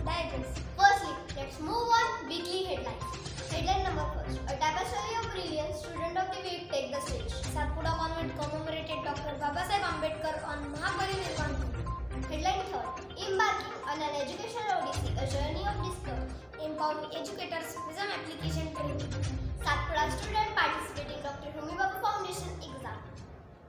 digest. Firstly, let's move on weekly headlines. Headline number first. A tapestry of brilliance, student of the week take the stage. Satpura Convent commemorated Dr. Babasaheb Ambedkar on Mahaparinirvan Din. Headline third. Embarking on an educational odyssey, a journey of discovery. Empowering educators, PRISM application training. Satpura student participating Dr. Homi Bhabha Foundation exam.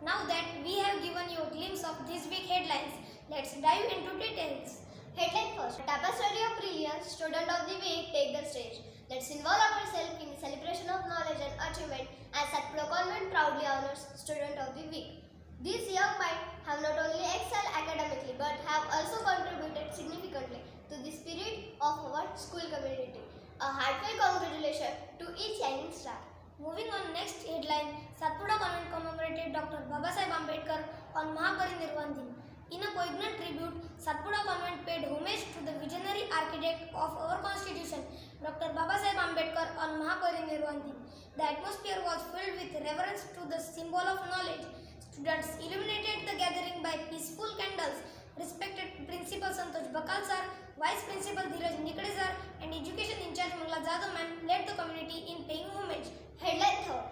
Now that we have given you a glimpse of this week headlines, let's dive into details. Headline first. Tapestry of brilliance, student of the week take the stage. Let's involve ourselves in the celebration of knowledge and achievement as Satpura Convent proudly honors student of the week. These young minds have not only excelled academically but have also contributed significantly to the spirit of our school community. A heartfelt congratulations to each shining star. Moving on next headline, Satpura Convent commemorated Dr. Babasaheb Ambedkar on Mahaparinirvan Din. In a poignant tribute, Satpura Convent paid homage to the visionary architect of our constitution, Dr. Babasaheb Ambedkar on Mahaparinirvan Din. The atmosphere was filled with reverence to the symbol of knowledge. Students illuminated the gathering by peaceful candles. Respected Principal Santosh Bakal sir, Vice Principal Dheeraj Nikde sir, and Education in charge Mangla Jadhav ma'am led the community in paying homage. Headline third.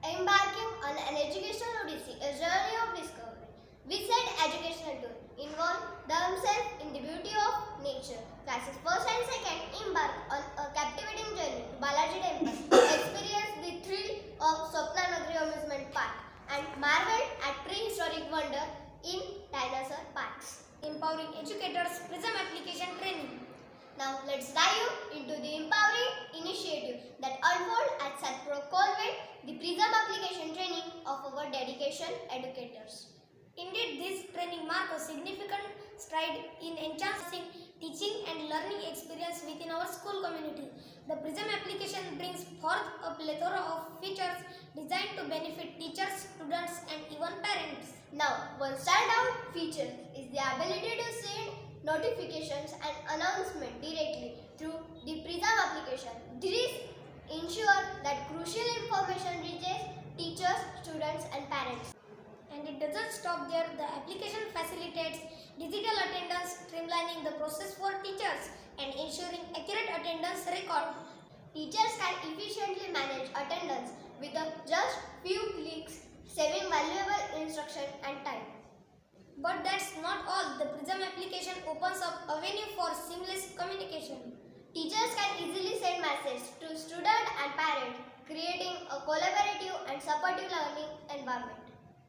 Embarking on an educational odyssey, a journey of discovery. We said educational tour involve themselves in the beauty of nature. Classes first and second embark on a captivating journey to Balaji Temple, experience the thrill of Swapna Nagri amusement park, and marvel at prehistoric wonder in dinosaur parks. Empowering educators, PRISM application training. Now let's dive into the empowering initiative that unfold at Satpura Convent, the PRISM application training of our dedication educators. Indeed, this training marks a significant stride in enhancing teaching and learning experience within our school community. The PRISM application brings forth a plethora of features designed to benefit teachers, students, and even parents. Now, one standout feature is the ability to send notifications and announcement directly through the PRISM application. This ensures that crucial information reaches teachers, students, and parents. And it doesn't stop there. The application facilitates digital attendance, streamlining the process for teachers and ensuring accurate attendance record. Teachers can efficiently manage attendance with just few clicks, saving valuable instruction and time. But that's not all. The PRISM application opens up avenue for seamless communication. Teachers can easily send messages to student and parent, creating a collaborative and supportive learning environment.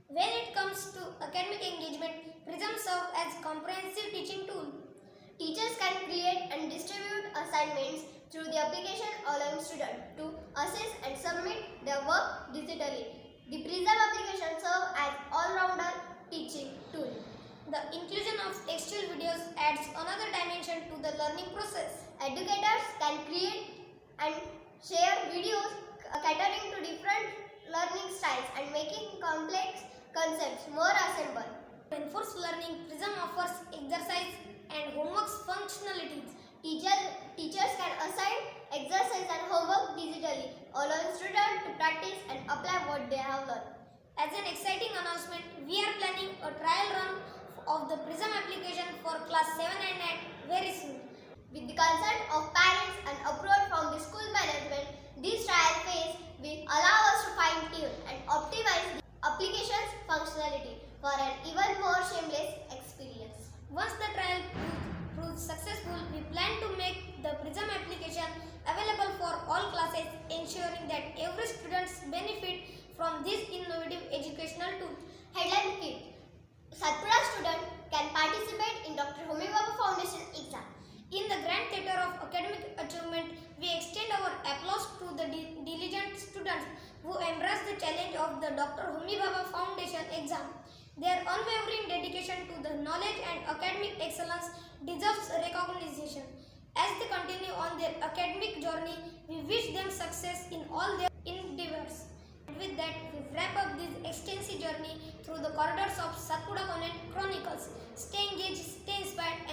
When it comes to academic engagement, PRISM serves as comprehensive teaching tool. Teachers can create and distribute assignments through the application, allowing students to assess and submit their work digitally. The PRISM application serves as all-rounder teaching tool. The inclusion of textual videos adds another dimension to the learning process. Educators can create and share videos catering to different learning styles and making complex concepts more accessible. To enforce learning, PRISM offers exercise and homework functionalities. Teachers can assign exercise and homework digitally, allowing students to practice and apply what they have learned. As an exciting announcement, we are planning a trial run of the PRISM application for class 7 and 8 very soon. With the consent of parents and approval from the school management, this trial phase will allow us to fine-tune and optimize the application's functionality for an even more seamless experience. Once the trial proves successful, we plan to make the PRISM application available for all classes, ensuring that every student benefit from this innovative educational tool. Headline kit. Satpura student can participate in Dr. Homi Bhabha Foundation exam. In the grand theatre of academic achievement, we extend our applause to the diligent students who embrace the challenge of the Dr. Homi Bhabha Foundation exam. Their unwavering dedication to the knowledge and academic excellence deserves recognition. As they continue on their academic journey, we wish them success in all their endeavors. And with that, we wrap up this extensive journey through the corridors of Satpura Convent Chronicles. Stay engaged, stay inspired,